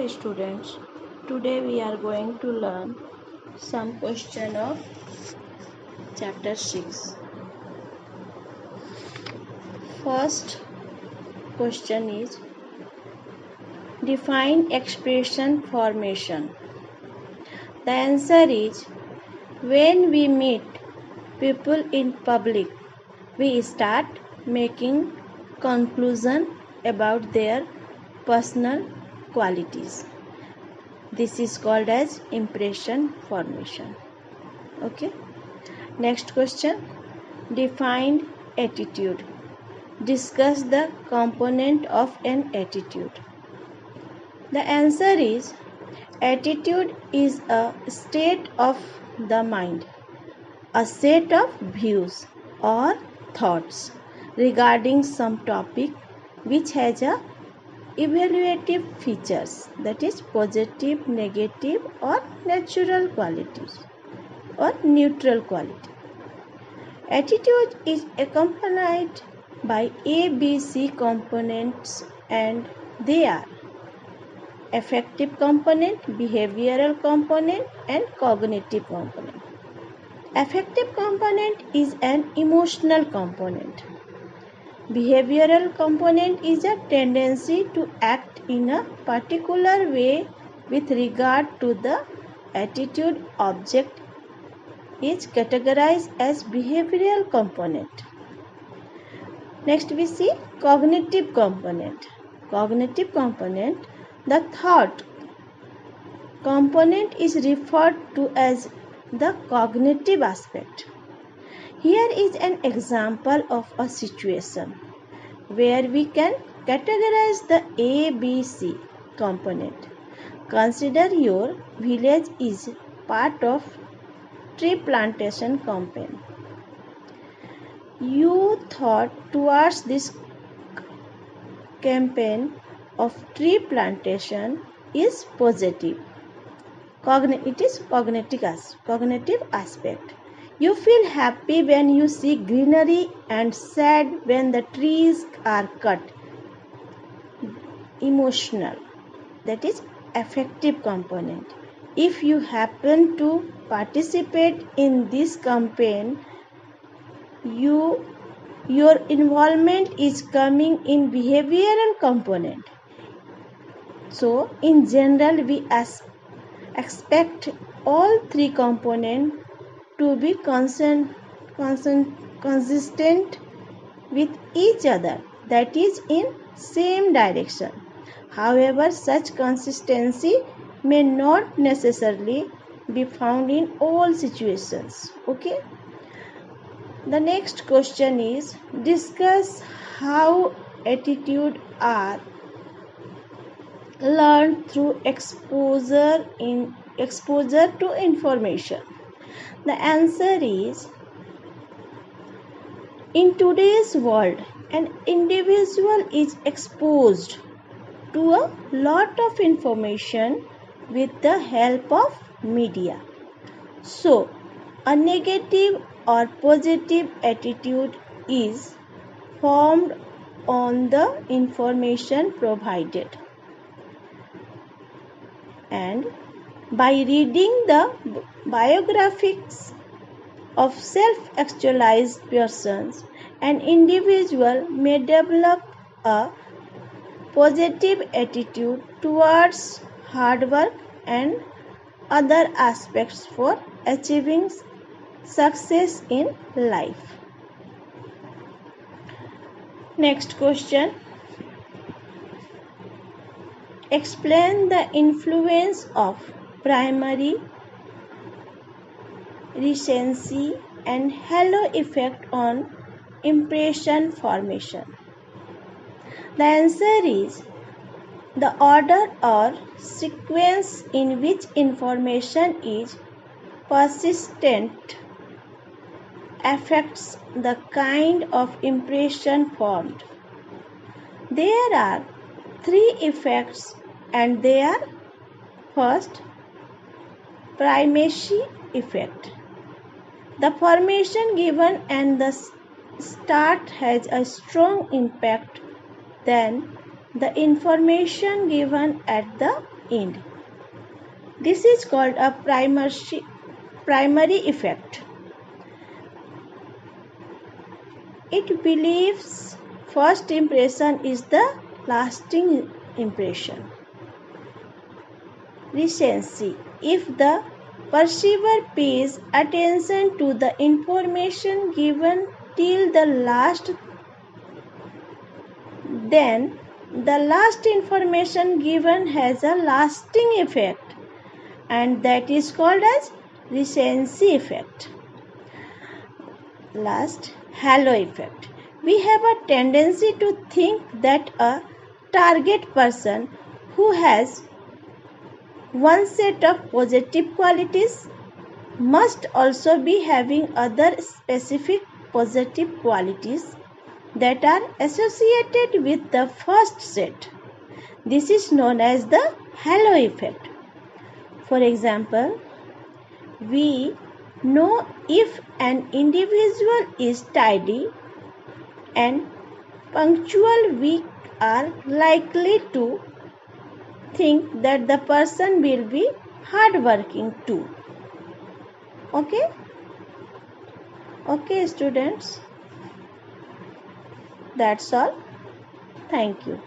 students, today we are going to learn some question of chapter 6. First question is define expression formation. The answer is when we meet people in public, we start making conclusion about their personal qualities. This is called as impression formation. Okay. Next question. Define attitude. Discuss the component of an attitude. The answer is attitude is a state of the mind, a set of views or thoughts regarding some topic which has a evaluative features, that is positive, negative or natural qualities or neutral quality. Attitude is accompanied by ABC components and they are affective component, behavioral component and cognitive component. Affective component is an emotional component. Behavioral component is a tendency to act in a particular way with regard to the attitude object is categorized as behavioral component. Next we see cognitive component. Cognitive component, the thought component is referred to as the cognitive aspect. Here is an example of a situation where we can categorize the ABC component. Consider your village is part of tree plantation campaign. You thought towards this campaign of tree plantation is positive. It is cognitive aspect. You feel happy when you see greenery and sad when the trees are cut. Emotional, that is affective component. If you happen to participate in this campaign, your involvement is coming in behavioral component. So in general we expect all three components to be consistent with each other, that is in same direction. However, such consistency may not necessarily be found in all situations. Okay. The next question is discuss how attitude are learned through exposure to information. The answer is in today's world an individual is exposed to a lot of information with the help of media. So a negative or positive attitude is formed on the information provided. And by reading the biographies of self-actualized persons, an individual may develop a positive attitude towards hard work and other aspects for achieving success in life. Next question. Explain the influence of primary, recency and halo effect on impression formation. The answer is the order or sequence in which information is persistent affects the kind of impression formed. There are three effects and they are: first, primacy effect. The formation given and the start has a strong impact than the information given at the end. This is called a primary effect. It believes first impression is the lasting impression. Recency. If the perceiver pays attention to the information given till the last, then the last information given has a lasting effect, and that is called as recency effect. Last, halo effect. We have a tendency to think that a target person who has one set of positive qualities must also be having other specific positive qualities that are associated with the first set. This is known as the halo effect. For example, we know if an individual is tidy and punctual, we are likely to think that the person will be hardworking too. Okay? Okay, students. That's all. Thank you.